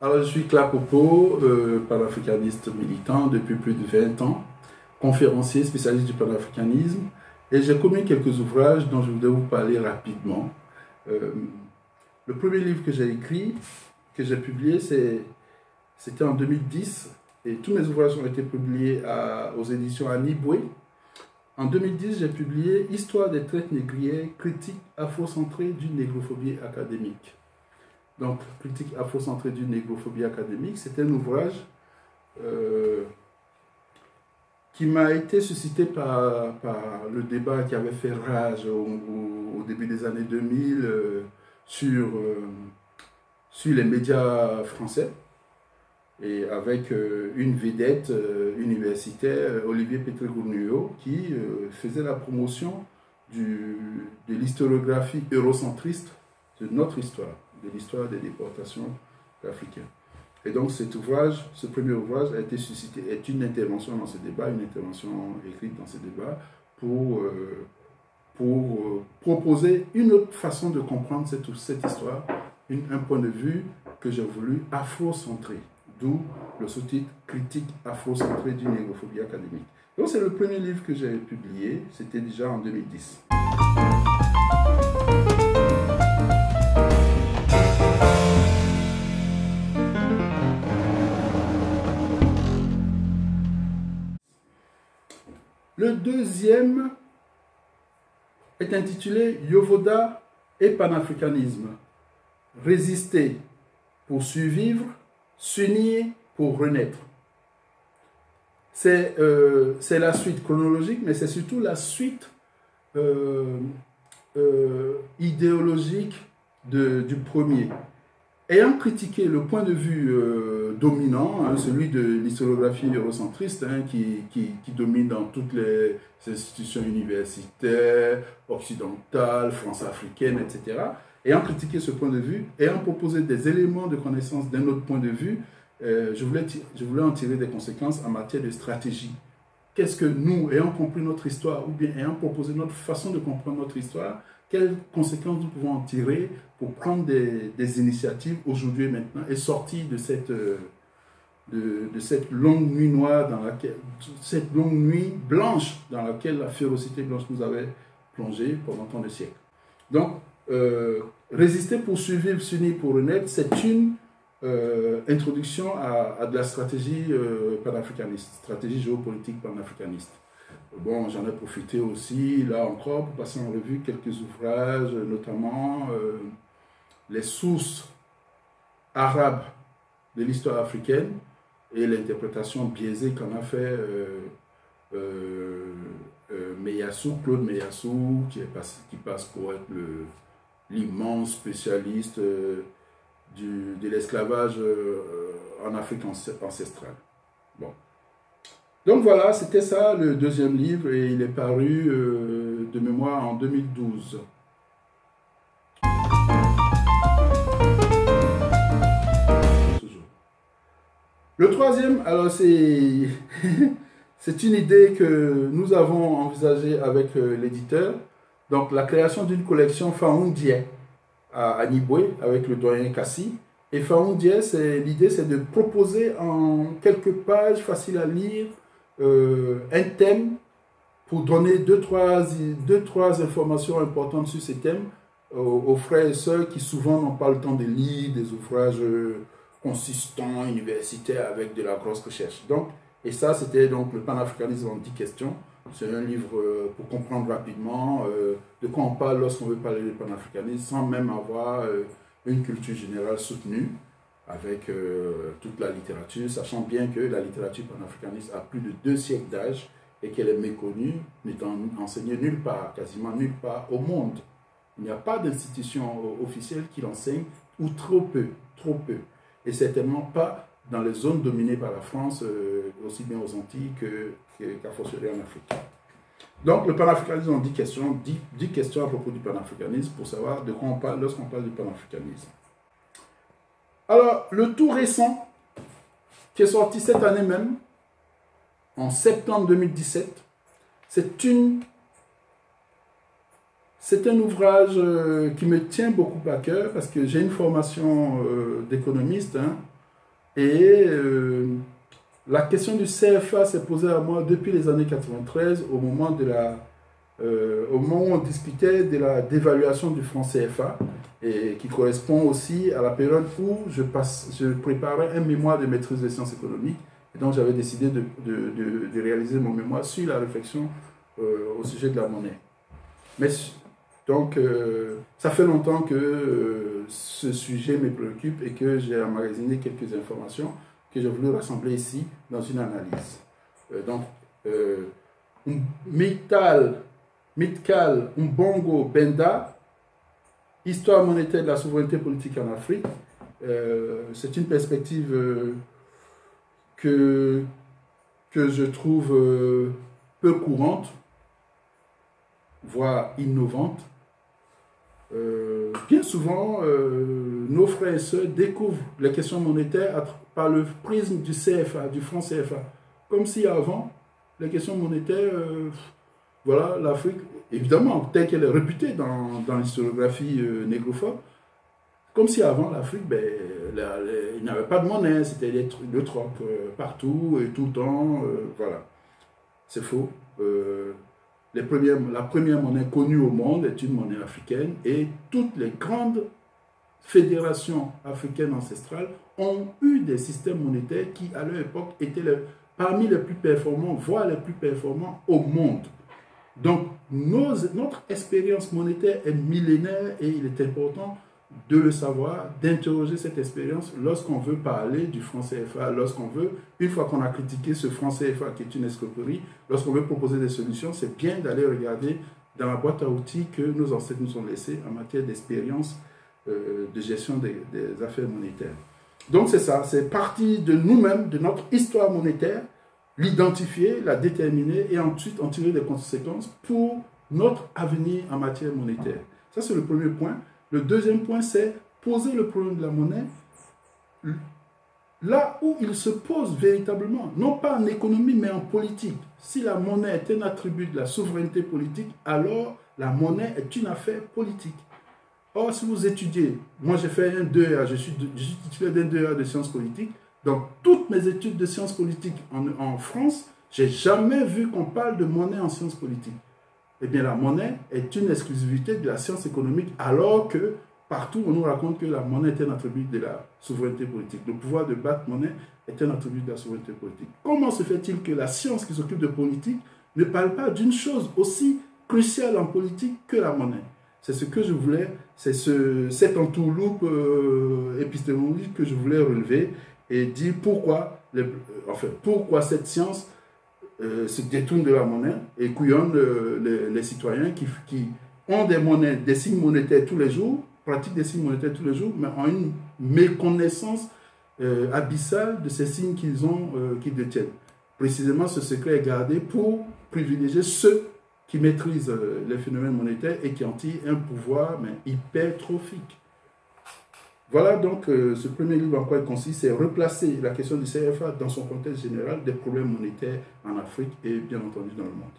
Alors, je suis Clapopo, panafricaniste militant depuis plus de 20 ans, conférencier spécialiste du panafricanisme, et j'ai commis quelques ouvrages dont je voudrais vous parler rapidement. Euh, le premier livre que j'ai écrit, que j'ai publié, c'était en 2010, et tous mes ouvrages ont été publiés aux éditions Aniboué. En 2010, j'ai publié Histoire des traites négrières, critique afrocentrée d'une négrophobie académique. Donc, critique afrocentrée d'une négrophobie académique, c'est un ouvrage qui m'a été suscité par le débat qui avait fait rage au début des années 2000 sur les médias français, et avec une vedette universitaire, Olivier Petrégouniou, qui faisait la promotion de l'historiographie eurocentriste de notre histoire, de l'histoire des déportations africaines. Et donc cet ouvrage, ce premier ouvrage a été suscité, est une intervention dans ce débat, une intervention écrite dans ce débat pour proposer une autre façon de comprendre cette histoire, un point de vue que j'ai voulu afrocentré, d'où le sous-titre Critique afrocentrée d'une négrophobie académique. Donc c'est le premier livre que j'ai publié, c'était déjà en 2010. Le deuxième est intitulé Yovoda et panafricanisme. Résister pour survivre, s'unir pour renaître. C'est la suite chronologique, mais c'est surtout la suite idéologique du premier. Ayant critiqué le point de vue dominant, celui de l'historiographie eurocentriste, qui domine dans toutes les institutions universitaires, occidentales, france-africaines, etc., ayant critiqué ce point de vue, ayant proposé des éléments de connaissance d'un autre point de vue, je voulais en tirer des conséquences en matière de stratégie. Qu'est-ce que nous, ayant compris notre histoire, ou bien ayant proposé notre façon de comprendre notre histoire, quelles conséquences nous pouvons en tirer pour prendre des initiatives aujourd'hui et maintenant et sortir de cette longue nuit noire, cette longue nuit blanche dans laquelle la férocité blanche nous avait plongé pendant tant de siècles. Donc, résister pour survivre, s'unir pour renaître, c'est une introduction à de la stratégie panafricaniste, stratégie géopolitique panafricaniste. Bon, j'en ai profité aussi, là encore, pour passer en revue quelques ouvrages, notamment les sources arabes de l'histoire africaine et l'interprétation biaisée qu'en a fait Claude Meyassou, qui passe pour être l'immense spécialiste de l'esclavage en Afrique ancestrale. Bon. Donc voilà, c'était ça le deuxième livre, et il est paru de mémoire en 2012. Le troisième, alors c'est une idée que nous avons envisagée avec l'éditeur, donc la création d'une collection Faoundie à Aniboué avec le doyen Kassi. Et Faoundie, l'idée c'est de proposer en quelques pages faciles à lire un thème pour donner deux, trois informations importantes sur ces thèmes aux frères et sœurs qui souvent n'ont pas le temps de lire des ouvrages consistants, universitaires, avec de la grosse recherche. Donc, et ça, c'était donc le panafricanisme en 10 questions. C'est un livre pour comprendre rapidement de quoi on parle lorsqu'on veut parler de panafricanisme, sans même avoir une culture générale soutenue avec toute la littérature, sachant bien que la littérature panafricaniste a plus de 2 siècles d'âge et qu'elle est méconnue, n'étant enseignée nulle part, quasiment nulle part au monde. Il n'y a pas d'institution officielle qui l'enseigne, ou trop peu, et certainement pas dans les zones dominées par la France, aussi bien aux Antilles qu'à fortiori en Afrique. Donc le panafricanisme en 10 questions, 10 questions à propos du panafricanisme pour savoir de quoi on parle lorsqu'on parle du panafricanisme. Alors, le tout récent, qui est sorti cette année même, en septembre 2017, c'est un ouvrage qui me tient beaucoup à cœur parce que j'ai une formation d'économiste, Et la question du CFA s'est posée à moi depuis les années 93, au moment où on discutait de la dévaluation du franc CFA, et qui correspond aussi à la période où je préparais un mémoire de maîtrise des sciences économiques. Et donc j'avais décidé de réaliser mon mémoire sur la réflexion au sujet de la monnaie. Mais donc ça fait longtemps que ce sujet me préoccupe et que j'ai emmagasiné quelques informations que j'ai voulu rassembler ici dans une analyse. Mitkal Mbongo Benda, Histoire monétaire de la souveraineté politique en Afrique. C'est une perspective que je trouve peu courante, voire innovante. Bien souvent, nos frères et sœurs découvrent les questions monétaires par le prisme du CFA, du franc CFA. Comme si avant, les questions monétaires, voilà, l'Afrique, évidemment, telle qu'elle est réputée dans l'historiographie négrophobe, comme si avant l'Afrique, il n'y avait pas de monnaie, c'était le troc partout et tout le temps, voilà. C'est faux. La première monnaie connue au monde est une monnaie africaine et toutes les grandes fédérations africaines ancestrales ont eu des systèmes monétaires qui, à leur époque, étaient parmi les plus performants, voire les plus performants au monde. Donc, notre expérience monétaire est millénaire et il est important de le savoir, d'interroger cette expérience lorsqu'on veut parler du franc CFA, lorsqu'on veut, une fois qu'on a critiqué ce franc CFA qui est une escroquerie, lorsqu'on veut proposer des solutions, c'est bien d'aller regarder dans la boîte à outils que nos ancêtres nous ont laissés en matière d'expérience de gestion des affaires monétaires. Donc c'est ça, c'est partie de nous-mêmes, de notre histoire monétaire, l'identifier, la déterminer et ensuite en tirer des conséquences pour notre avenir en matière monétaire. Ça, c'est le premier point. Le deuxième point, c'est poser le problème de la monnaie là où il se pose véritablement, non pas en économie, mais en politique. Si la monnaie est un attribut de la souveraineté politique, alors la monnaie est une affaire politique. Or, si vous étudiez, moi j'ai fait un 2A, je suis titulaire d'un 2A de sciences politiques, donc toutes mes études de sciences politiques en France, j'ai jamais vu qu'on parle de monnaie en sciences politiques. Eh bien, la monnaie est une exclusivité de la science économique, alors que partout, on nous raconte que la monnaie est un attribut de la souveraineté politique. Le pouvoir de battre monnaie est un attribut de la souveraineté politique. Comment se fait-il que la science qui s'occupe de politique ne parle pas d'une chose aussi cruciale en politique que la monnaie? C'est ce que je voulais, c'est cette entourloupe épistémologique que je voulais relever et dire pourquoi cette science se détourne de la monnaie et couillonne les citoyens qui ont des monnaies, des signes monétaires tous les jours, pratiquent des signes monétaires tous les jours, mais ont une méconnaissance abyssale de ces signes qu'ils détiennent. Précisément, ce secret est gardé pour privilégier ceux qui maîtrisent les phénomènes monétaires et qui en tirent un pouvoir hypertrophique. Voilà donc ce premier livre en quoi il consiste, c'est replacer la question du CFA dans son contexte général des problèmes monétaires en Afrique et bien entendu dans le monde.